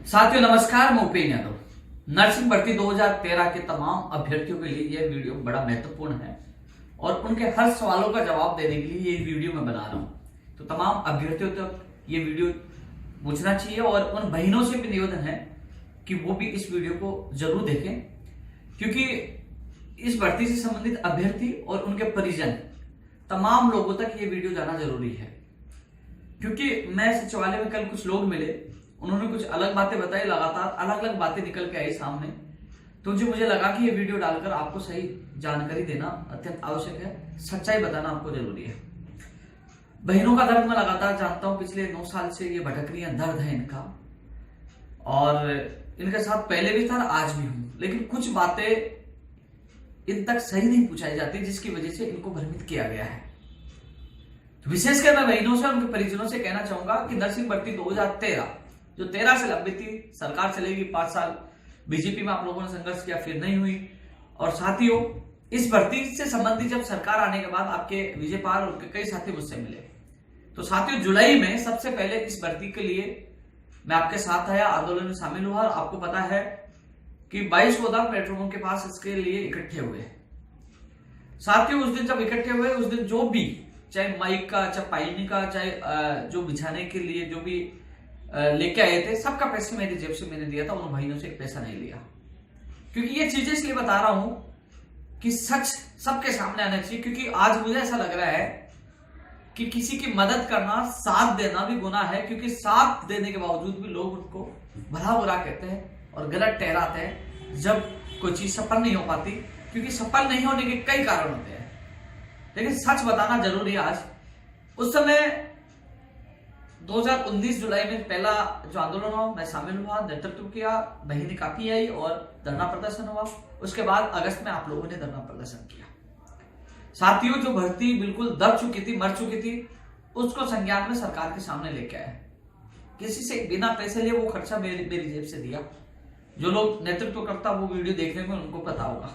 साथियों नमस्कार, मैं उपेन्द्र यादव। नर्सिंग भर्ती 2013 के तमाम अभ्यर्थियों के लिए यह वीडियो बड़ा महत्वपूर्ण है और उनके हर सवालों का जवाब देने के लिए ये वीडियो मैं बना रहा हूं। तो तमाम अभ्यर्थियों तक ये वीडियो पूछना चाहिए और उन बहनों से भी निवेदन है कि वो भी इस वीडियो को जरूर देखें, क्योंकि इस भर्ती से संबंधित अभ्यर्थी और उनके परिजन तमाम लोगों तक ये वीडियो जाना जरूरी है। क्योंकि मैं सचिवालय में कल कुछ लोग मिले, उन्होंने कुछ अलग बातें बताई, लगातार अलग अलग बातें निकल के आई सामने। तो जो मुझे लगा कि ये वीडियो डालकर आपको सही जानकारी देना अत्यंत आवश्यक है, सच्चाई बताना आपको जरूरी है। बहनों का दर्द मैं लगातार जानता हूं, पिछले 9 साल से ये भटक रही है, दर्द है इनका और इनके साथ पहले भी था, आज भी हूं, लेकिन कुछ बातें इन तक सही नहीं पहुंचाई जाती, जिसकी वजह से इनको भ्रमित किया गया है। तो विशेषकर मैं बहनों से और उनके परिजनों से कहना चाहूंगा कि नर्सिंग भर्ती 2013 जो 13 से लंबित थी, सरकार चलेगी 5 साल, बीजेपी में आप लोगों ने संघर्ष किया, फिर नहीं हुई। और साथियों, इस भर्ती से संबंधित जब सरकार आने के बाद आपके विजय पाल और उनके कई साथी मुझसे मिले, तो साथियों जुलाई में सबसे पहले इस भर्ती के लिए मैं आपके साथ आया, आंदोलन में शामिल हुआ। और आपको पता है कि 22 गोदाम प्लेटफॉर्मों के पास इसके लिए इकट्ठे हुए। साथियों उस दिन जब इकट्ठे हुए, उस दिन जो भी, चाहे माइक का, चाहे पाइनी का, चाहे जो बिछाने के लिए जो भी लेके आए थे, सबका पैसे मेरी जेब से मैंने दिया था, उन भाइयों से एक पैसा नहीं लिया। क्योंकि ये चीजें इसलिए बता रहा हूं कि सच सबके सामने आना चाहिए। क्योंकि आज मुझे ऐसा लग रहा है कि किसी की मदद करना, साथ देना भी गुनाह है, क्योंकि साथ देने के बावजूद भी लोग उनको भला बुरा कहते हैं और गलत ठहराते हैं जब कोई चीज सफल नहीं हो पाती। क्योंकि सफल नहीं होने के कई कारण होते हैं, लेकिन सच बताना जरूरी है। आज उस समय 2019 जुलाई में पहला जो आंदोलन हुआ, मैं शामिल हुआ, नेतृत्व किया, बहनें काफी आई और धरना प्रदर्शन हुआ। उसके बाद अगस्त में आप लोगों ने धरना प्रदर्शन किया। साथियों, जो भर्ती बिल्कुल दब चुकी थी, मर चुकी थी, उसको संज्ञान में सरकार के सामने लेके आए। किसी से बिना पैसे लिए वो खर्चा मेरी जेब से दिया। जो लोग नेतृत्व करता वो वीडियो देखने में उनको पता होगा।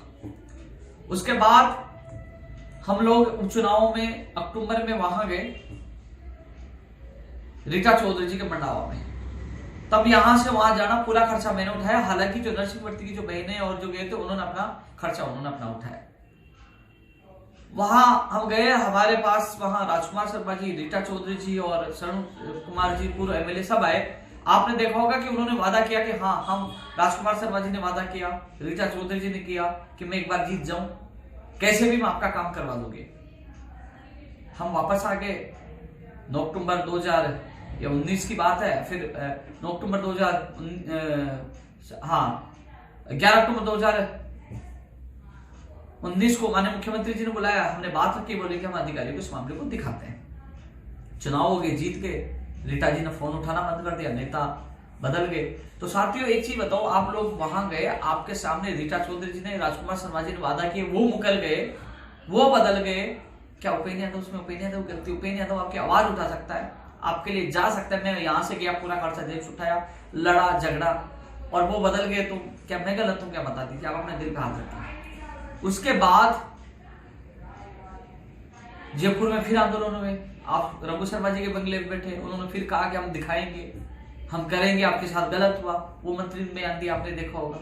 उसके बाद हम लोग चुनावों में अक्टूबर में वहां गए, रीटा चौधरी जी के मंडावा में। तब यहां से वहां जाना पूरा खर्चा मैंने उठाया। हालांकि जो नर्सिंग भर्ती की जो बहनें और जो गए थे, उन्होंने अपना खर्चा अपना उठाया। वहां हम गए, हमारे पास वहां राजकुमार शर्मा जी, रीटा चौधरी जी और शरण कुमार जी, पूर्व एमएलए सब आए। आपने देखा होगा कि उन्होंने वादा किया कि हाँ, हम राजकुमार शर्मा जी ने वादा किया, रीटा चौधरी जी ने किया कि मैं एक बार जीत जाऊं, कैसे भी मैं आपका काम करवा दूंगी। हम वापस आ गए। 9 अक्टूबर 2019 की बात है। फिर 9 अक्टूबर 11 अक्टूबर 2019 को माननीय मुख्यमंत्री जी ने बुलाया। हमने बात रखी, बोले कि हम अधिकारियों को इस मामले को दिखाते हैं। चुनाव हो गए, जीत के रीटा जी ने फोन उठाना बंद कर दिया, नेता बदल गए। तो साथियों एक चीज बताओ, आप लोग वहां गए, आपके सामने रीटा चौधरी जी ने, राजकुमार शर्मा जी ने वादा किए, वो मुकर गए, वो बदल गए। क्या उपेन्द्र यादव उसमें उपेन्द्र यादव गलती? उपेन्द्र यादव आपकी आवाज उठा सकता है, आपके लिए जा सकता है। मैं यहां से गया, पूरा खर्चा जेब से उठाया, लड़ा झगड़ा, और वो बदल गए, तो क्या मैं गलत हूं? क्या बता दीजिए, आप अपने दिल पे हाथ रखिए। उसके बाद जयपुर में फिर आंदोलन हुए। आप रघु शर्मा जी के बंगले में बैठे, उन्होंने फिर कहा कि हम दिखाएंगे, हम करेंगे, आपके साथ गलत हुआ, वो मंत्री ने बयान दिया, आपने देखा होगा।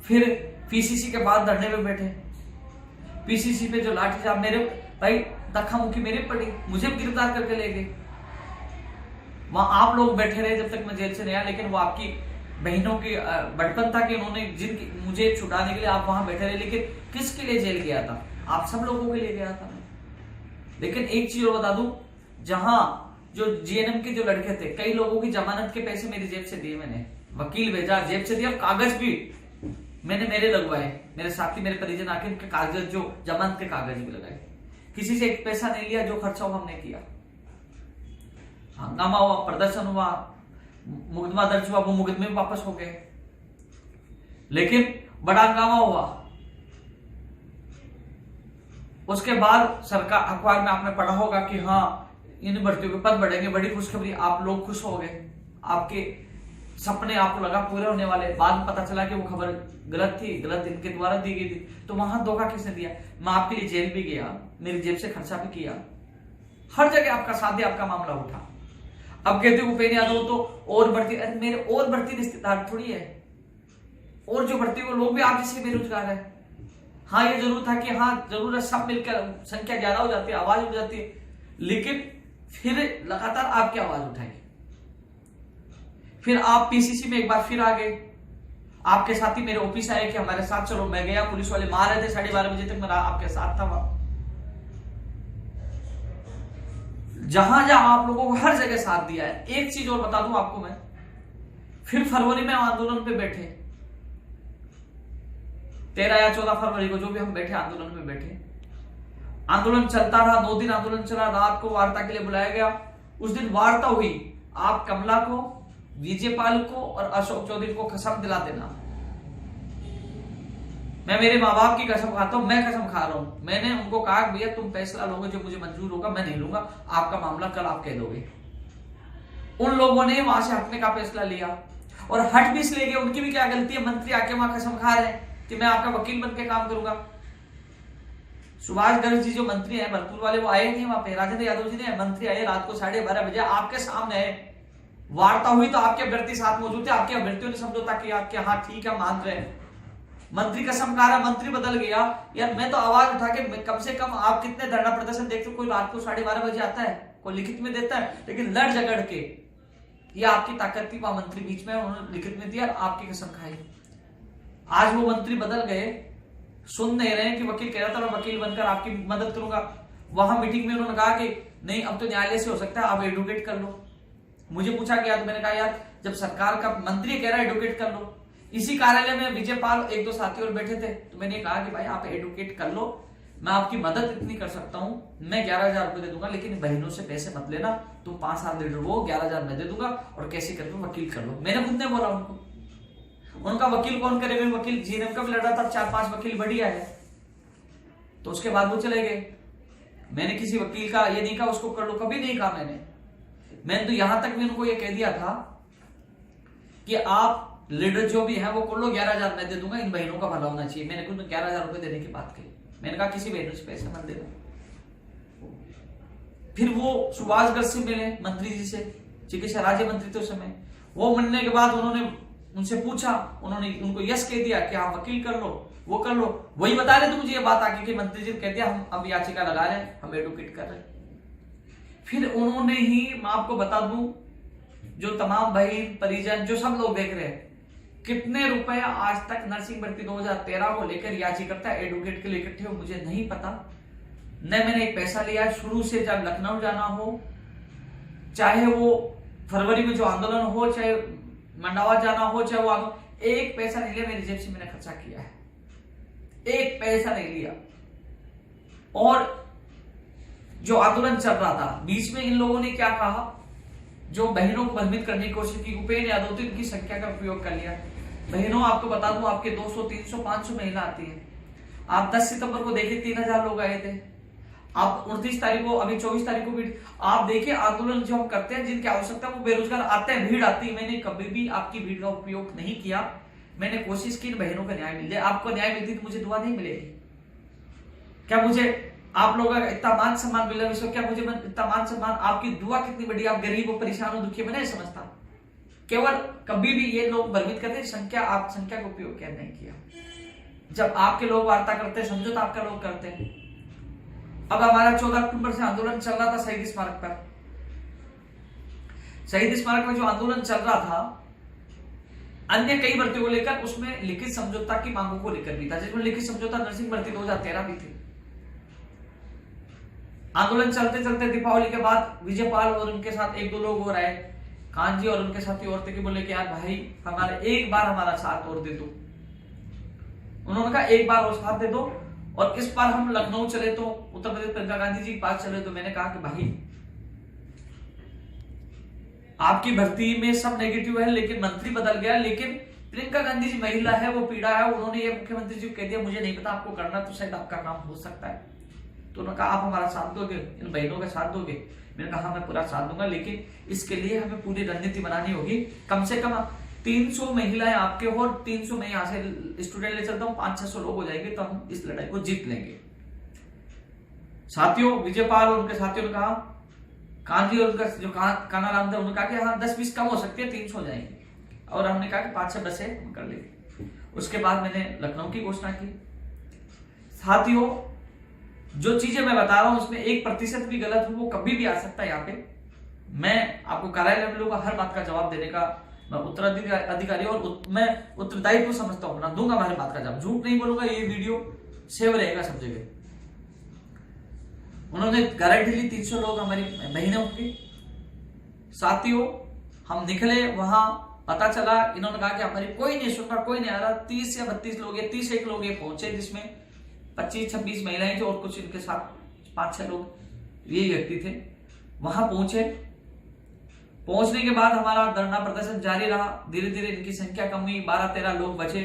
फिर पीसीसी के बाद धरने में बैठे, पीसीसी पे जो लाठीचार्ज, मेरे भाई धक्का मुक्की मेरे पड़ी, मुझे गिरफ्तार करके ले गए। वहां आप लोग बैठे रहे जब तक मैं जेल से नहीं आया, लेकिन वो आपकी बहनों की बचपन था कि उन्होंने जिनकी मुझे छुड़ाने के लिए आप वहां बैठे रहे। लेकिन किसके लिए जेल गया था? आप सब लोगों के लिए गया था। लेकिन एक चीज और बता दूं, जहां जो जीएनएम के जो लड़के थे, कई लोगों की जमानत के पैसे मेरी जेब से दिए, मैंने वकील भेजा, जेब से दिया, कागज भी मैंने मेरे लगवाए, मेरे साथी मेरे परिजन आके उनके कागज, जो जमानत के कागज भी लगाए। किसी से एक पैसा नहीं लिया, जो खर्चा हुआ हमने किया। हंगामा हुआ, प्रदर्शन हुआ, मुकदमा दर्ज हुआ, वो मुकदमे में वापस हो गए, लेकिन बड़ा हंगामा हुआ। उसके बाद सरकार, अखबार में आपने पढ़ा होगा कि हाँ, इन भर्तियों के पद बढ़ेंगे, बड़ी खुशखबरी। आप लोग खुश हो गए, आपके सपने आपको लगा पूरे होने वाले। बाद में पता चला कि वो खबर गलत थी, गलत इनके द्वारा दी गई थी। तो वहां धोखा किसने दिया? मैं आपके लिए जेल भी गया, मेरी जेब से खर्चा भी किया, हर जगह आपका साथ दिया, आपका मामला उठा। अब कहते भूपेंद्र यादव तो और बढ़ती, अरे मेरे और बढ़ती रिश्तेदार थोड़ी है, और जो बढ़ती वो लोग भी आप जैसे बेरोजगार है। हाँ ये जरूर था कि हाँ जरूर सब मिलकर संख्या ज्यादा हो जाती है, आवाज उठ जाती है, लेकिन फिर लगातार आपकी आवाज उठाई, फिर आप पीसीसी में एक बार फिर आ गए, आपके साथी मेरे ऑफिस आए कि हमारे साथ चलो, मैं गया, पुलिस वाले मार रहे थे 12:30 बजे तक, मेरा आपके साथ था वहां। जहां जहां आप लोगों को हर जगह साथ दिया है। एक चीज और बता दूं आपको मैं, फिर फरवरी में आंदोलन पे बैठे, 13 या 14 फरवरी को जो भी हम बैठे आंदोलन में बैठे, आंदोलन चलता रहा, 2 दिन आंदोलन चला, रात को वार्ता के लिए बुलाया गया। उस दिन वार्ता हुई, आप कमला को, विजयपाल को और अशोक चौधरी को कसम दिला देना, मैं मेरे माँ बाप की कसम खाता हूं, मैं कसम खा रहा हूं, मैंने उनको कहा भैया तुम फैसला लोगे जो मुझे मंजूर होगा, मैं नहीं लूंगा, आपका मामला कल आप कह दोगे। उन लोगों ने वहां से हटने का फैसला लिया, और हट भी इसलिए गए, उनकी भी क्या गलती है, मंत्री आके वहां कसम खा रहे हैं कि मैं आपका वकील बन के काम करूंगा। सुभाष गर्ग जी जो मंत्री है भरतपुर वाले, वो आए नहीं वहां पे, राजेंद्र यादव जी ने मंत्री आए रात को 12:30 बजे, आपके सामने आए, वार्ता हुई तो आपके अभ्यर्थी साथ मौजूद थे, आपके अभ्यर्थियों ने समझौता किया कि हाँ ठीक है मान रहे हैं। मंत्री कसम खा रहा, मंत्री बदल गया। यार मैं तो आवाज उठा के, कम से कम आप कितने धरना प्रदर्शन देखते हो, कोई रात को 12:30 बजे आता है, कोई लिखित में देता है, लेकिन लड़ झगड़ के, ये आपकी ताकत थी, वहां मंत्री बीच में, उन्होंने लिखित में दिया, आपकी कसम खाई। आज वो मंत्री बदल गए, सुन नहीं रहे कि वकील कह रहा था मैं वकील बनकर आपकी मदद करूंगा। वहां मीटिंग में उन्होंने कहा कि नहीं अब तो न्यायालय से हो सकता है, आप एडवोकेट कर लो। मुझे पूछा गया तो मैंने कहा यार जब सरकार का मंत्री कह रहा है एडवोकेट कर लो। इसी कार्यालय में विजयपाल 1-2 साथी और बैठे थे, तो मैंने कहा कि भाई आप एडवोकेट कर लो, मैं आपकी मदद इतनी कर सकता हूं, मैं 11,000 रुपए दे दूंगा, लेकिन बहनों से पैसे मत लेना, तुम 5 साल लीडर हो, 11,000 मैं दे दूंगा, और कैसे करके वकील कर लो। मैंने खुद ने बोला उनको, उनका वकील कौन करे, वकील जीएनएम का भी लड़ा था, 4-5 वकील बढ़िया है, तो उसके बाद वो चले गए। मैंने किसी वकील का ये नहीं कहा उसको कर लो, कभी नहीं कहा मैंने तो यहां तक भी उनको ये कह दिया था कि आप लीडर जो भी है वो कर लो, 11,000 मैं दे दूंगा, इन बहनों का भला होना चाहिए। मैंने खुद 11,000 रुपए देने की बात कही, मैंने कहा किसी बहनों से पैसे मत देना। फिर वो सुभाष गर्ग से मिले, मंत्री जी से, चिकित्सा राज्य मंत्री थे उस समय। वो मिलने के बाद उन्होंने उनसे पूछा, उन्होंने उनको यस कह दिया कि हाँ वकील कर लो, वो कर लो। वही बता रहे थे मुझे ये बात आके कि मंत्री जी ने कह दिया हम अब याचिका लगा रहे हैं, हम एडवोकेट कर रहे हैं। फिर उन्होंने ही, मैं आपको बता दूं, जो तमाम बहन परिजन जो सब लोग देख रहे हैं, कितने रुपए आज तक नर्सिंग भर्ती 2013 को लेकर याचिका एडवोकेट के लिए इकट्ठे हो मुझे नहीं पता। न मैंने एक पैसा लिया शुरू से, जब लखनऊ जाना हो, चाहे वो फरवरी में जो आंदोलन हो, चाहे मंडावा जाना हो, चाहे वो एक पैसा नहीं लिया, मेरी जेब से मैंने खर्चा किया है, एक पैसा नहीं लिया। और जो आंदोलन चल रहा था बीच में इन लोगों ने क्या कहा, जो बहनों को भ्रमित करने की कोशिश की, भूपेंद्र यादव तो इनकी संख्या का उपयोग कर लिया। बहनों आपको बता दूं, आपके 200, 300, 500 महिला आती है। आप 10 सितंबर को देखिए 3,000 लोग आए थे। आप 29 तारीख को, अभी 24 तारीख को भी आप देखिए, आंदोलन जो हम करते हैं, जिनकी आवश्यकता वो बेरोजगार आते हैं, भीड़ आती है। मैंने कभी भी आपकी भीड़ का उपयोग नहीं किया, मैंने कोशिश की बहनों का न्याय मिल जाए। आपको न्याय मिलती तो मुझे दुआ नहीं मिलेगी क्या? मुझे आप लोगों का इतना मान सम्मान मिला विश्व, क्या मुझे इतना मान सम्मान, आपकी दुआ कितनी बड़ी, आप गरीब हो, परेशान हो, दुखी हो, मैं नहीं समझता। केवल कभी भी ये लोग भ्रमित करते संख्या, आप संख्या का उपयोग क्या नहीं किया। जब आपके लोग वार्ता करते हैं, समझौता आपका लोग करते हैं। अब हमारा 14 अक्टूबर से आंदोलन चल रहा था शहीद स्मारक पर। शहीद स्मारक में जो आंदोलन चल रहा था, अन्य कई भर्तियों को लेकर, उसमें लिखित समझौता की मांगों को लेकर भी था, जिसमें लिखित समझौता नर्सिंग भर्ती 2013 भी थी। आंदोलन चलते चलते दीपावली के बाद विजयपाल और उनके साथ 1-2 लोग और आए, कांजी और उनके साथी और थे, कि बोले कि यार भाई हमारे एक बार हमारा साथ और दे दो। उन्होंने कहा एक बार और साथ दे दो, और इस बार हम लखनऊ चले, तो उत्तर प्रदेश प्रियंका गांधी जी के पास चले। तो मैंने कहा कि भाई आपकी भर्ती में सब नेगेटिव है, लेकिन मंत्री बदल गया, लेकिन प्रियंका गांधी जी महिला है, वो पीड़ा है, उन्होंने ये मुख्यमंत्री जी को कह दिया मुझे नहीं पता, आपको करना तो शायद आपका काम हो सकता है। तो उन्होंने कहा आप हमारा साथ दोगे, इन बहनों का साथ दोगे? मैंने कहा मैं पूरा साथ दूंगा, लेकिन इसके लिए हमें पूरी रणनीति बनानी होगी। कम से कम 300 महिलाएं आपके हो, और 300 में यहां से स्टूडेंट ले चलता हूं, 500-600 लोग हो जाएंगे, तो हम इस लड़ाई को जीत लेंगे। साथियों, विजयपाल और उनके साथियों ने कहा कान जी और उनका जो कानाराम था उन्होंने कहा कि हाँ 10-20 कम हो सकती है, 300 हो जाएंगे। और हमने कहा कि 5-6 बसें कर ली। उसके बाद मैंने लखनऊ की घोषणा की। साथियों, जो चीजें मैं बता रहा हूं उसमें 1% भी गलत हो वो कभी भी आ सकता है। यहाँ पे मैं आपको कार्यालय में लोगों का हर बात का जवाब देने का मैं उत्तराधिकारी और मैं उत्तरदायित्व समझता हूं, ना दूंगा हर बात का जवाब, झूठ नहीं बोलूंगा। ये वीडियो सेव रहेगा सब जगह। उन्होंने गारंटी ली 300 लोग हमारी बहनों की। साथियों, हम निकले वहां, पता चला इन्होंने कहा कि हमारी कोई नहीं सुन रहा, कोई नहीं आ रहा। 30 या 32 लोग, 31 लोग ये पहुंचे, जिसमें 25-26 महिलाएं थी और कुछ इनके साथ 5-6 लोग ये व्यक्ति थे। वहां पहुंचने के बाद हमारा धरना प्रदर्शन जारी रहा। धीरे धीरे इनकी संख्या कम हुई, 12-13 लोग बचे।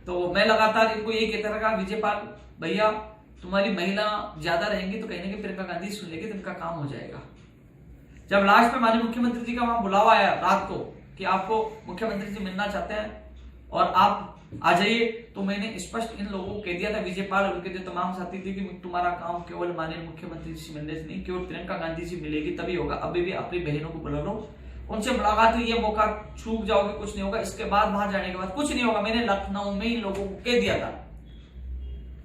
तो मैं लगातार इनको ये कहता रहा, विजयपाल भैया तुम्हारी महिला ज्यादा रहेंगी तो कहीं ना कहीं प्रियंका गांधी सुन लेगी तो इनका काम हो जाएगा। जब लास्ट में माननीय मुख्यमंत्री जी का वहां बुलावा आया रात को कि आपको मुख्यमंत्री जी मिलना चाहते हैं और आप आ जाइए, तो मैंने स्पष्ट इन लोगों को कह दिया था, विजयपाल और उनके जो तमाम साथी थे, कि तुम्हारा काम केवल माननीय मुख्यमंत्री जी से मिलने से नहीं, केवल प्रियंका गांधी जी मिलेगी तभी होगा। अभी भी अपनी बहनों को बुला लो, उनसे मुलाकात हुई, ये मौका चूक जाओगे कुछ नहीं होगा। इसके बाद वहां जाने के बाद कुछ नहीं होगा। मैंने लखनऊ में ही लोगों को कह दिया था।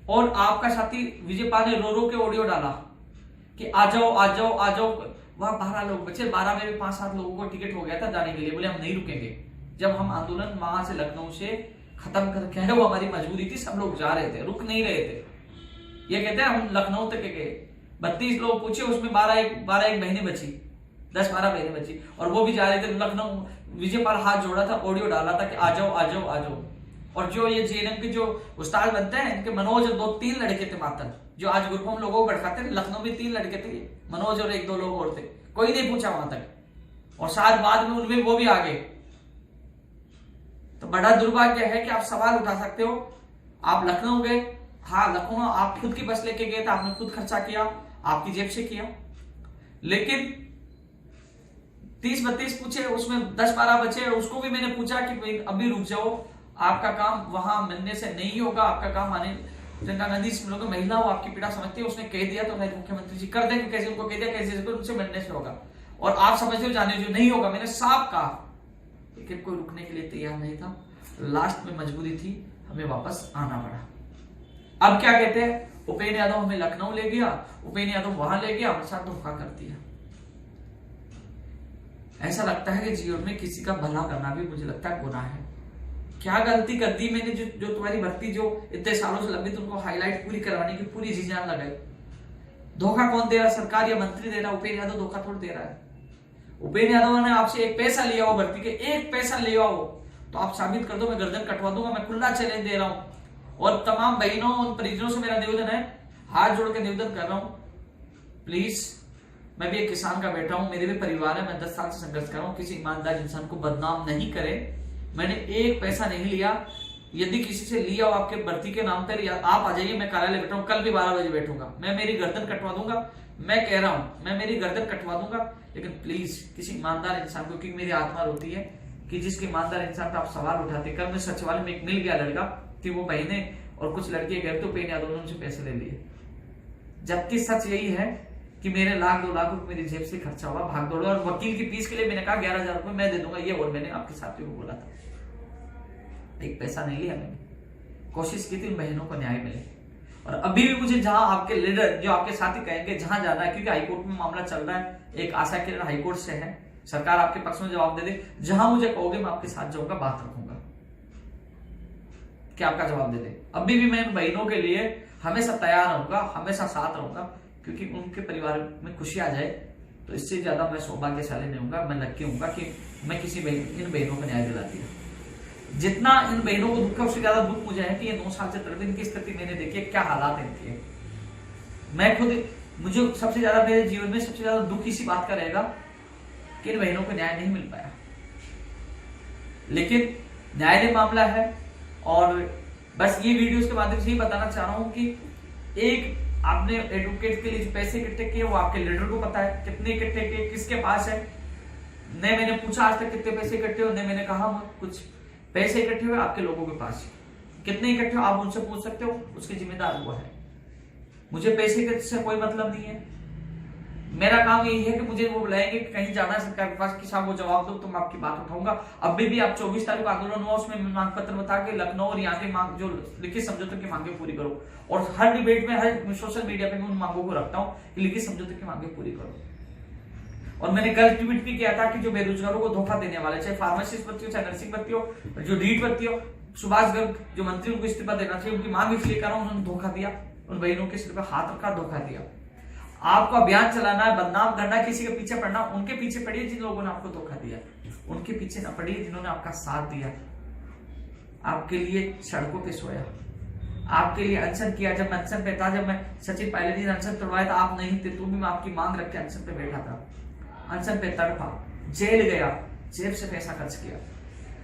और आपका साथी विजयपाल ने रो रो के ऑडियो डाला कि आ जाओ आ जाओ आ जाओ। वहां 12 लोग बचे, 12 में भी 5-7 लोगों को टिकट हो गया था जाने के लिए, बोले हम नहीं रुकेंगे। जब हम आंदोलन वहां से लखनऊ से खत्म करके आए, वो हमारी मजबूरी थी, सब लोग जा रहे थे, रुक नहीं रहे थे। ये कहते हैं हम लखनऊ तक गए, 32 लोग पूछे, उसमें 12 बहनें बची, 10-12 बहनें बची, और वो भी जा रहे थे लखनऊ। विजयपाल हाथ जोड़ा था, ऑडियो डाला था कि आ जाओ आ जाओ आ जाओ। और जो ये जेएनएम के जो उस्ताद बनते हैं, इनके मनोज और 2-3 लड़के थे मात्र, जो आज ग्रुप में लोगों को भड़काते थे। लखनऊ में 3 लड़के थे, मनोज और 1-2 लोग और थे। कोई नहीं पूछा वहां तक, और शायद बाद में उनमें वो भी आ गए। तो बड़ा दुर्भाग्य है कि आप सवाल उठा सकते हो। आप लखनऊ गए, हाँ लखनऊ आप खुद की बस लेके गए थे, आपने खुद खर्चा किया, आपकी जेब से किया। लेकिन 30-32 पूछे, उसमें 10-12 बचे, उसको भी मैंने पूछा कि अभी रुक जाओ, आपका काम वहां मिलने से नहीं होगा, आपका काम आने प्रियंका गांधी लोग महिला हो, आपकी पीड़ा समझती है। उसने कह दिया तो मुख्यमंत्री जी कर देंगे, कैसे उनको कह दिया, कैसे उनसे मिलने से होगा। और आप समझते हो जाने जो नहीं होगा, मैंने साफ कहा। लेकिन कोई रुकने के लिए तैयार नहीं था। लास्ट में मजबूरी थी, हमें वापस आना पड़ा। अब क्या कहते हैं, उपेंद्र यादव हमें लखनऊ ले गया, उपेंद्र यादव वहां ले गया, हमारे साथ धोखा कर दिया। ऐसा लगता है कि जीवन में किसी का भला करना भी मुझे लगता है गुनाह है। क्या गलती कर दी मैंने, जो तुम्हारी भर्ती जो इतने सालों से लंबित, उनको हाईलाइट पूरी करवाने की पूरी जी जान लगाई। धोखा कौन दे रहा, सरकार या मंत्री दे रहा, उपेंद्र यादव धोखा थोड़ा दे रहा है। उपेंद्र यादव ने आपसे 1 पैसा लिया हो भर्ती के, 1 पैसा लिया हो तो आप साबित कर दो, मैं गर्दन कटवा दूंगा। मैं खुला चैलेंज दे रहा हूं। और तमाम बहनों और परिजनों से मेरा निवेदन है, हाथ जोड़ के निवेदन कर रहा हूं, प्लीज, मैं भी एक किसान का बेटा हूं, मेरे भी परिवार है, मैं 10 साल से संघर्ष कर रहा हूं। किसी ईमानदार इंसान को बदनाम नहीं करे। मैंने 1 पैसा नहीं लिया। यदि किसी से लिया हो आपके भर्ती के नाम पर, या आप आ जाइए, मैं कार्यालय बैठा हूं, कल भी 12 बजे बैठूंगा, मैं मेरी गर्दन कटवा दूंगा। मैं कह रहा हूं, मैं मेरी गर्दन कटवा दूंगा। लेकिन प्लीज किसी ईमानदार इंसान को, क्योंकि मेरी आत्मा रोती है कि जिसके ईमानदार इंसान पर आप सवाल उठाते। कल में सचिवालय में एक मिल गया लड़का कि वो बहने और कुछ लड़के गए तो उपेंद्र यादव ने उनसे पैसे ले लिए, जबकि सच यही है कि मेरे 1-2 लाख रुपए मेरी जेब से खर्चा हुआ, भाग दौड़। और वकील की फीस के लिए मैंने कहा 11,000 रुपए मैं दे दूंगा, ये और मैंने आपके साथियों को बोला था। 1 पैसा नहीं लिया मैंने, कोशिश की थी उन बहनों को न्याय मिले। और अभी भी मुझे जहां आपके लीडर, जो आपके साथी कहेंगे जहां जाना है, क्योंकि हाईकोर्ट में मामला चल रहा है, एक आशा किरण हाईकोर्ट से है, सरकार आपके पक्ष में जवाब दे दे, जहां मुझे कहोगे मैं आपके साथ जाऊंगा, बात रखूंगा, क्या आपका जवाब दे दे। अभी भी मैं इन बहनों के लिए हमेशा तैयार रहूंगा, हमेशा साथ रहूंगा, क्योंकि उनके परिवार में खुशी आ जाए तो इससे ज्यादा मैं सौभाग्यशाली नहीं हूंगा। मैं लकी हूंगा कि मैं किसी इन बहनों को न्याय दिलाती हूँ। जितना इन बहनों को दुख है, उससे ज्यादा दुख मुझे है कि ये 9 साल से तड़पे, इनकी स्थिति मैंने देखी है, क्या हालात है इनके। मैं खुद, मुझे सबसे ज्यादा मेरे जीवन में सबसे ज्यादा दुख इसी बात का रहेगा कि इन बहनों को न्याय नहीं मिल पाया। लेकिन न्यायालय मामला है, और बस ये वीडियोस के माध्यम से ही बताना चाह रहा हूं कि एक आपने एडवोकेट के लिए जो पैसे इकट्ठे किए वो आपके लीडर को पता है, कितने इकट्ठे किए, किसके पास है। न मैंने पूछा आज तक कितने पैसे इकट्ठे हो, न मैंने कहा कुछ पैसे इकट्ठे हुए आपके लोगों के पास, कितने इकट्ठे हो आप उनसे पूछ सकते हो, उसके जिम्मेदार वो है। मुझे पैसे से कोई मतलब नहीं है। मेरा काम यही है कि मुझे वो बुलाएंगे कि कहीं जाना है सरकार के पास कि साहब वो जवाब दो, तो मैं आपकी बात उठाऊंगा। अभी भी आप 24 तारीख को आंदोलन हुआ, उसमें मांग पत्र बता के लखनऊ और यहाँ की मांग जो लिखित समझौते की मांगे पूरी करो। और हर डिबेट में, हर सोशल मीडिया पे मैं उन मांगों को रखता हूँ कि लिखित समझौते की मांगे पूरी करो। और मैंने कल ट्वीट भी किया था कि जो बेरोजगारों को धोखा देने वाले, चाहे फार्मासिस्ट भर्ती हो, चाहे नर्सिंग भर्ती हो, जो रीट भर्ती हो, सुभाष गर्ग जो मंत्री, उनको इस्तीफा देना चाहिए। उनकी मांग इसलिए कर रहा हूं, उन्होंने धोखा दिया, उन बहनों के सिर पर हाथ रखा, धोखा दिया। आपको अभियान चलाना है, बदनाम करना, किसी के पीछे पड़ना, उनके पीछे पड़िए जिन लोगों ने आपको धोखा दिया, उनके पीछे ना पड़िए जिन्होंने आपका साथ दिया, आपके लिए सड़कों पे सोया, आपके लिए अनशन किया। जब मैं अनशन पे था, जब मैं सचिन पायलट जी ने अनशन करवाया था, आप नहीं थे, तो भी मैं आपकी मांग रख के अनशन पे बैठा था, अनशन पे तड़पा, जेल गया, जेब से पैसा खर्च किया।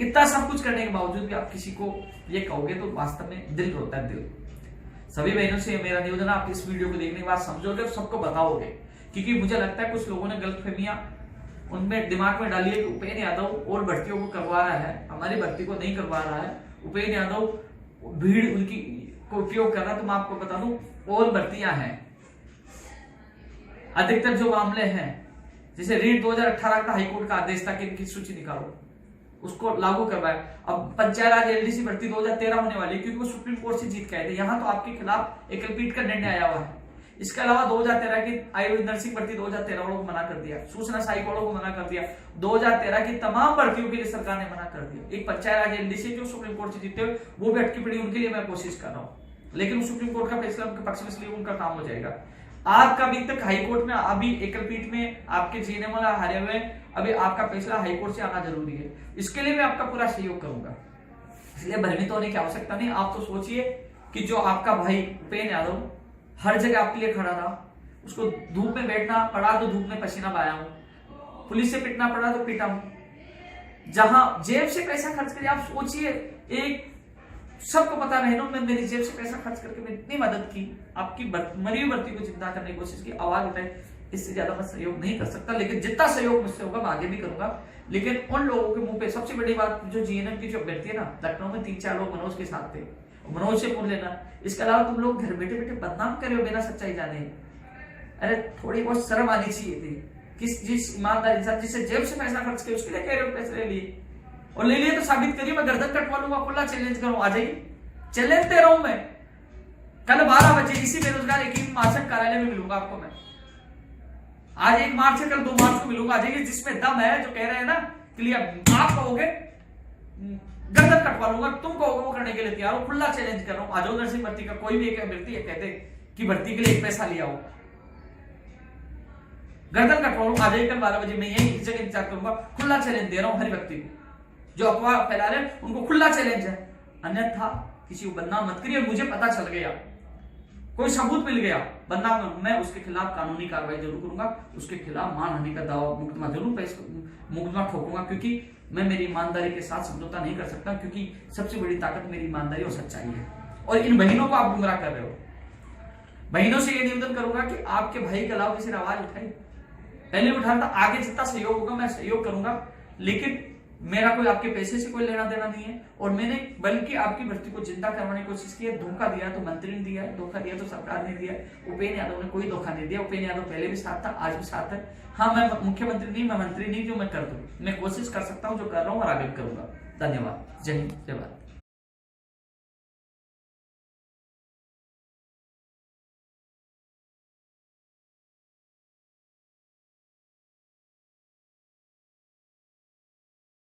इतना सब कुछ करने के बावजूद भी आप किसी को ये कहोगे तो वास्तव में दिल रोता है, दिल। सभी बहनों से मेरा निवेदन, आप इस वीडियो को देखने के बाद समझोगे और सबको बताओगे, क्योंकि मुझे लगता है कुछ लोगों ने गलतफहमियां उनमें दिमाग में डाली है कि उपेंद्र यादव और भर्तियों को करवा रहा है, हमारी भर्ती को नहीं करवा रहा है, उपेंद्र यादव भीड़ उनकी को उपयोग कर रहा है। तो मैं आपको बता दूं, और भर्तियां हैं, अधिकतर जो मामले हैं, जैसे रीट 2018 का हाईकोर्ट का आदेश था कि इनकी सूची निकालो, उसको लागू करवाया। अब पंचायत राज एलडीसी भर्ती 2013 होने वाली है, क्योंकि वो सुप्रीम कोर्ट से जीत के आए थे। यहाँ तो आपके खिलाफ एकलपीठ का निर्णय आया हुआ है। इसके अलावा 2013 की आयुर्वेद नर्सिंग भर्ती 2013 वालों को मना कर दिया, सूचना सहायक वालों को मना कर दिया, 2013 की तमाम भर्तियों के लिए सरकार ने मना कर दिया। एक पंचायत राज एलडीसी जो सुप्रीम कोर्ट से जीते हुए वो भी अटकी पड़ी, उनके लिए मैं कोशिश कर रहा हूँ, लेकिन सुप्रीम कोर्ट का फैसला उनके पक्ष में, इसलिए उनका काम हो जाएगा। आपका अभी तक हाईकोर्ट में, अभी एकलपीठ में आपके जीएनएम वाला हारे हुए, अभी आपका फैसला हाईकोर्ट से आना जरूरी है। इसके लिए मैं आपका पूरा सहयोग करूंगा, इसलिए भ्रमित होने की आवश्यकता नहीं। आप तो सोचिए कि जो आपका भाई उपेंद्र यादव हर जगह आपके लिए खड़ा रहा, उसको धूप में बैठना पड़ा तो धूप में पसीना बहाया हूं, पुलिस से पिटना पड़ा तो पिटा हूं, जहां जेब से पैसा खर्च करिए। आप सोचिए, एक सबको पता बहनों में मेरी जेब से पैसा खर्च करके मैं इतनी मदद की, आपकी मरी हुई भर्ती को जिंदा करने की कोशिश की, आवाज उठाई। इससे ज्यादा मैं सहयोग नहीं कर सकता, लेकिन जितना सहयोग मुझसे होगा मैं आगे भी करूंगा। लेकिन उन लोगों के मुंह पे सबसे बड़ी बात, जो जीएनएम की जो अभ्यर्थी है ना, लखनऊ में 3-4 लोग मनोज के साथ थे, मनोज से पूछ लेना। इसके अलावा तुम लोग घर बैठे बैठे बदनाम कर रहे हो बिना सच्चाई जाने। अरे थोड़ी बहुत शर्म आनी चाहिए थी, किस जिस ईमानदार इंसान जिससे जेब से पैसा खर्च किया, उसके लिए कह रहे हो पैसे ले लिए, और ले लिए तो साबित करिए, मैं गर्दन कटवा लूंगा, खुला चैलेंज करूं, आ जाइए, चैलेंज दे रहा हूं मैं। कल 12 बजे इसी बेरोजगार एकीकृत महासंघ कार्यालय में मिलूंगा आपको मैं। आज 1 मार्च से कल 2 मार्च को मिलूंगा, आ जाइए। जिसमें दम है, जो कह रहे हैं ना क्लियर, आप कहोगे गर्दन कटवा लूंगा, तुम कहोगे वो करने के लिए तैयार हो, खुला चैलेंज कर रहा हूं। आ जाओ नर्सिंग भर्ती का कोई भी एक अभ्यर्थी है, कहते कि भर्ती के लिए 1 पैसा लिया हो, गर्दन कटवा लूंगा, आ जाइए कल 12 बजे। मैं यही जगह इंतजार करूंगा, खुला चैलेंज दे रहा हूं हर व्यक्ति को। जो अफवाह फैला रहे हैं उनको खुला चैलेंज है, अन्यथा किसी को बदनाम मत करिए। मुझे पता चल गया, कोई सबूत मिल गया बदनाम, मैं उसके खिलाफ कानूनी कार्रवाई जरूर करूंगा, उसके खिलाफ मानहानि का दावा मुकदमा जरूर मुकदमा ठोकूंगा, क्योंकि मैं मेरी ईमानदारी के साथ समझौता नहीं कर सकता, क्योंकि सबसे बड़ी ताकत मेरी ईमानदारी और सच्चाई है। और इन बहनों को आप गुमराह कर रहे हो। बहनों से यह निवेदन करूंगा कि आपके भाई के अलावा किसी ने आवाज उठाई, पहले उठा था, आगे जितना सहयोग होगा मैं सहयोग करूंगा, लेकिन मेरा कोई आपके पैसे से कोई लेना देना नहीं है। और मैंने बल्कि आपकी भर्ती को जिंदा करवाने की कोशिश की है। धोखा दिया तो मंत्री ने दिया है, धोखा दिया तो सरकार ने दिया है। उपेंद्र यादव ने कोई धोखा नहीं दिया। उपेंद्र यादव पहले भी साथ था, आज भी साथ है। हाँ, मैं मुख्यमंत्री नहीं, मैं मंत्री नहीं, जो मैं कर दूं, मैं कोशिश कर सकता हूं, जो कर रहा हूं और आगे करूंगा। धन्यवाद। जय हिंद, जय भारत।